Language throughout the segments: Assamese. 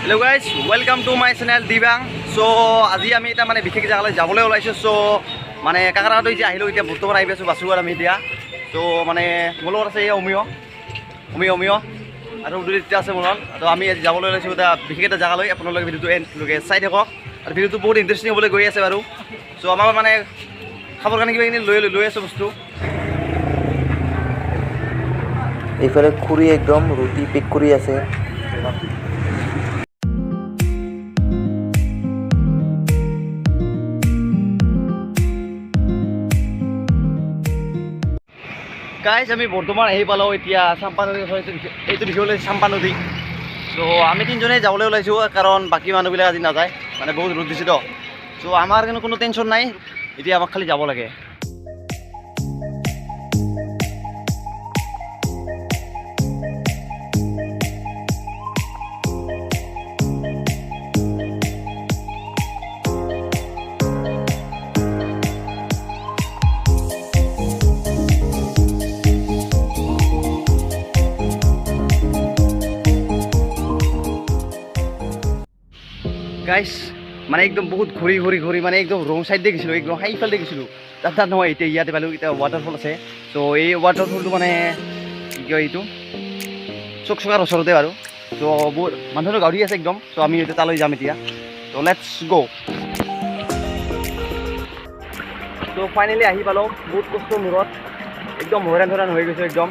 Hello guys, welcome to my channel Dibang. So আজি আমি এটা মানে বিশেষ জায়গালৈ যাবলৈ ওলাইছো। সো মানে কাকাৰাটো যে আহিলো এতিয়া বৰ্তমান আহি আছো বাছুৱাৰ আমি এতিয়া। সো মানে মোৰ লগত আছে অমিয় আৰু উদুলিত আছে মোৰ। তো আমি আজি যাবলৈ ওলাইছো এটা বিশেষ এটা জায়গালৈ। আপোনালোকে ভিডিঅ'টো এন্ডলৈকে চাই থাকক আৰু ভিডিঅ'টো বহুত ইন্টাৰেষ্টিং হ'বলৈ গৈ আছে বাৰু। সো আমাৰ মানে খাবৰ কাৰণে কিবা কিনি লৈ আছো বস্তু। এইফালে খুৰী একদম ৰুটি পেক কৰি আছে। গাইজ আমি বৰ্তমান আহি পালোঁ এতিয়া চাম্পা নদী। এইটো দেখিবলৈ চাম্পা নদী। চ' আমি তিনিজনেই যাবলৈ ওলাইছোঁ কাৰণ বাকী মানুহবিলাক আজি নাযায়, মানে বহুত ৰ'দ দিছে তো। চ' আমাৰ কিন্তু কোনো টেনশ্যন নাই, এতিয়া আমাক খালি যাব লাগে। গাইজ মানে একদম বহুত ঘূৰি মানে একদম ৰং চাইড দিয়ে গৈছিলোঁ, একদম হাইফালে গৈছিলোঁ। তাত নহয় এতিয়া ইয়াতে পালোঁ, এতিয়া ৱাটাৰফল আছে। চ' এই ৱাটাৰফলটো মানে কি কয় এইটো চকচকাৰ ওচৰতে বাৰু। চ' বহুত মানুহটো গাড়ী আছে একদম। চ' আমি এতিয়া তালৈ যাম এতিয়া। চ' লেটছ গ'। চ' ফাইনেলি আহি পালোঁ বহুত কষ্টৰ মূৰত, একদম হৰাণ হৈ গৈছে একদম।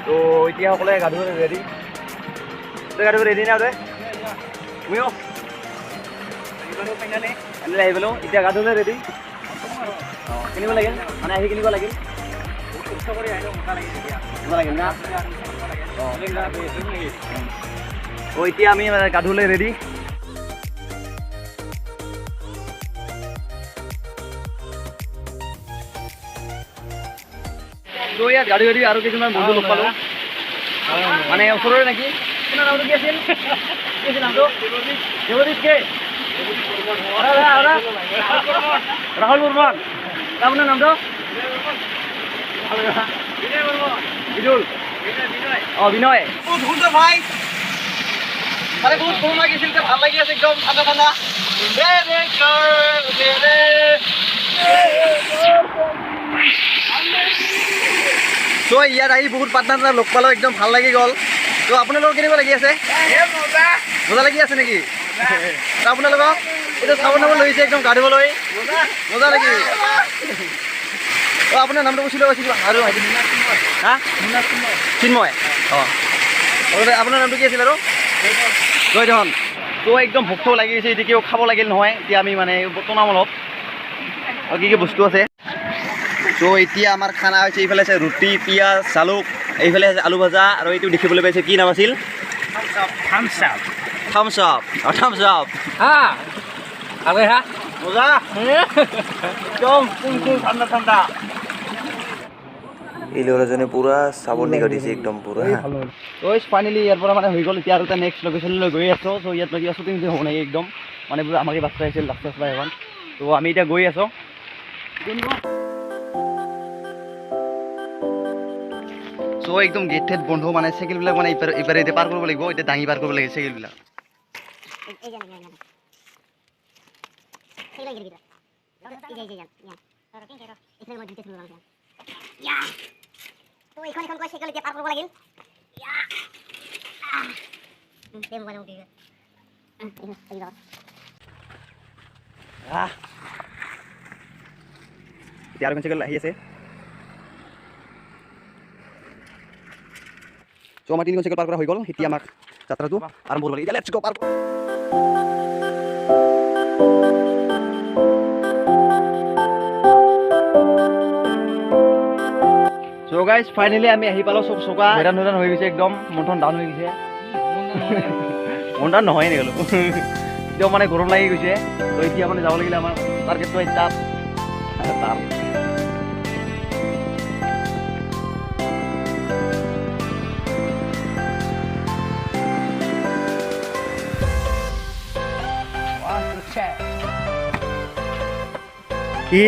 ত' এতিয়া সকলোৱে গা ধুবলৈ ৰেডি। গা ধুব ৰেডি নাই তুমিও আহি পালোঁ, এতিয়া গা ধুবলৈ ৰেডি। অঁ কিনিব লাগিল মানে আহি কিনিব লাগিল না। অঁ এতিয়া আমি গা ধুবলৈ ৰেডি। ত' ইয়াত গাড়ী আৰু কিছুমান বন্ধু লগ পালোঁ, মানে ওচৰৰে নেকি। আপোনাৰ নামটো কি আছিল? কি আছিল নামটো? দেৱজিৎ কে? ৰাহুল বৰ্মন। আপোনাৰ নামটো? বিদুল। অঁ বিনয়। বহুত সুন্দৰ ভাই, মানে বহুত গৰম লাগিছিল, ভাল লাগি আছে একদম ঠাণ্ডা ঠাণ্ডা। ত' ইয়াত আহি বহুত পাৰ্টনাৰ লগ পালোঁ, একদম ভাল লাগি গ'ল। ত' আপোনালোকৰ কেনেকুৱা লাগি আছে? মজা লাগি আছে নেকি? আপোনালোকক এইটো চাব লৈছে একদম গা ধুবলৈ, মজা লাগি। অঁ আপোনাৰ নামটো কৈছিলোঁ আৰু হা চিন্ময়। অঁ আপোনাৰ নামটো কি আছিল আৰু? জয়ধন। ত' একদম ভোক লাগি গৈছে, এতিয়াও খাব লাগিল নহয়। এতিয়া আমি মানে বনাম অলপ আৰু কি বস্তু আছে। চ' এতিয়া আমাৰ খানা হৈছে, এইফালে আছে ৰুটি, পিঁয়াজ, জালুক, এইফালে আছে আলু ভাজা, আৰু এইটো দেখিবলৈ পাইছে কি নাম আছিল? Thumbs up. মজা একদম ঠাণ্ডা। এই ল'ৰাজনে পুৰা চাবোন নিগাৰিছে একদম পুৰা। ফাইনেলি ইয়াৰ পৰা মানে হৈ গ'ল। এতিয়া আৰু এটা নেক্সট লোকেশ্যনলৈ গৈ আছোঁ। চ' ইয়াত কিবা শ্বুটিং হ'ব নাই একদম, মানে পুৰা আমাকে বাচ্ছা আহিছিল ৰাস্তা এখন। ত' আমি এতিয়া গৈ আছোঁ। চ' একদম গেট ঠেট বন্ধ, মানে চাইকেলবিলাক মানে ইপাৰে এতিয়া পাৰ কৰিব লাগিব। এতিয়া দাঙি পাৰ কৰিব লাগে চাইকেলবিলাক। এতিয়া আৰু চাইকেল আহি আছে। চ' আমাৰ তিনিখন চাইকেল পাৰ কৰা হৈ গ'ল। এতিয়া আমাক যাত্ৰাটো আৰম্ভ কৰিব লাগে। এতিয়া লেটছ গ' পাৰ। চ' গাইজ ফাইনেলি আমি আহি পালোঁ। চব চকা হৈৰাণ হৈ গৈছে, একদম মন ডাউন হৈ গৈছে। মন ডাউন নহয় নেকি? এতিয়াও মানে গৰম লাগি গৈছে। ত' এতিয়া মানে যাব লাগিলে আমাৰ টাৰ্গেটটো তাত। কি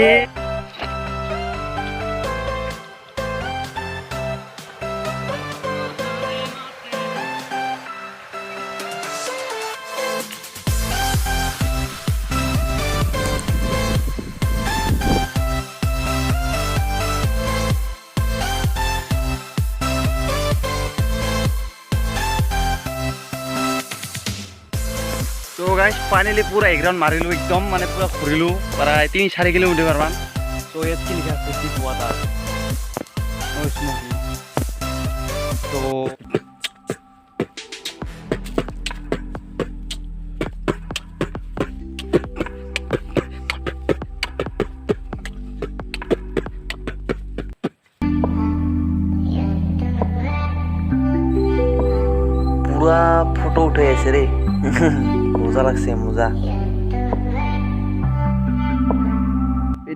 গাইজ ফাইনেলি পুৰা এগ্ৰাউণ্ড মাৰিলোঁ একদম মানে পুৰা ঘূৰিলোঁ প্ৰায় 3-4 কিলোমিটাৰ মান চ' ইয়াত কি লিখা আছে ডিপ ৱাটাৰ ত' পুৰা ফটো উঠে আছে ৰে মজা লাগছে মজা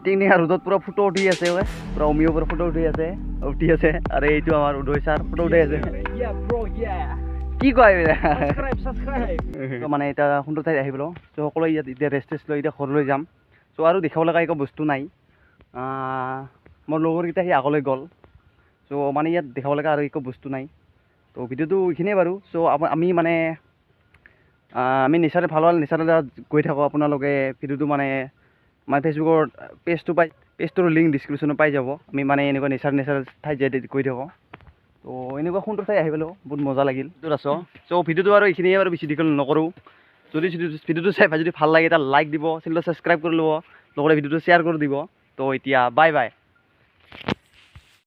টিংনিঙা ৰ'দত পুৰা ফটো উঠি আছে পুৰা অমিঅ' পৰা ফটো উঠি আছে আৰু এইটো আমাৰ উদয় ছাৰ ফটো উঠাই আছে কি কয় মানে এতিয়া সুন্দৰ ঠাইত আহি পেলো চ' সকলোৱে ইয়াত এতিয়া ৰেষ্ট লৈ এতিয়া ঘৰলৈ যাম চ' আৰু দেখাব লগা একো বস্তু নাই মোৰ লগৰকেইটা সি আগলৈ গ'ল চ' মানে ইয়াত দেখাব লগা আৰু একো বস্তু নাই ত' ভিডিঅ'টো এইখিনিয়ে বাৰু চ' আমি মানে আমি নেচাৰে ভাল ভাল নেচাৰেল গৈ থাকোঁ আপোনালোকে ভিডিঅ'টো মানে আমাৰ ফেচবুকৰ পেজটোৰ লিংক ডিছক্ৰিপশ্যনত পাই যাব আমি মানে এনেকুৱা নেচাৰেল ঠাইত গৈ থাকোঁ ত' এনেকুৱা সুন্দৰ ঠাই আহি পেলোঁ বহুত মজা লাগিল তোৰ আছ চ' ভিডিঅ'টো আৰু এইখিনিয়ে বাৰু বেছি দীঘল নকৰোঁ যদি ভিডিঅ'টো চাই যদি ভাল লাগে এটা লাইক দিব চেনেলটো ছাবস্ক্ৰাইব কৰি ল'ব লগতে ভিডিঅ'টো শ্বেয়াৰ কৰি দিব ত' এতিয়া বাই বাই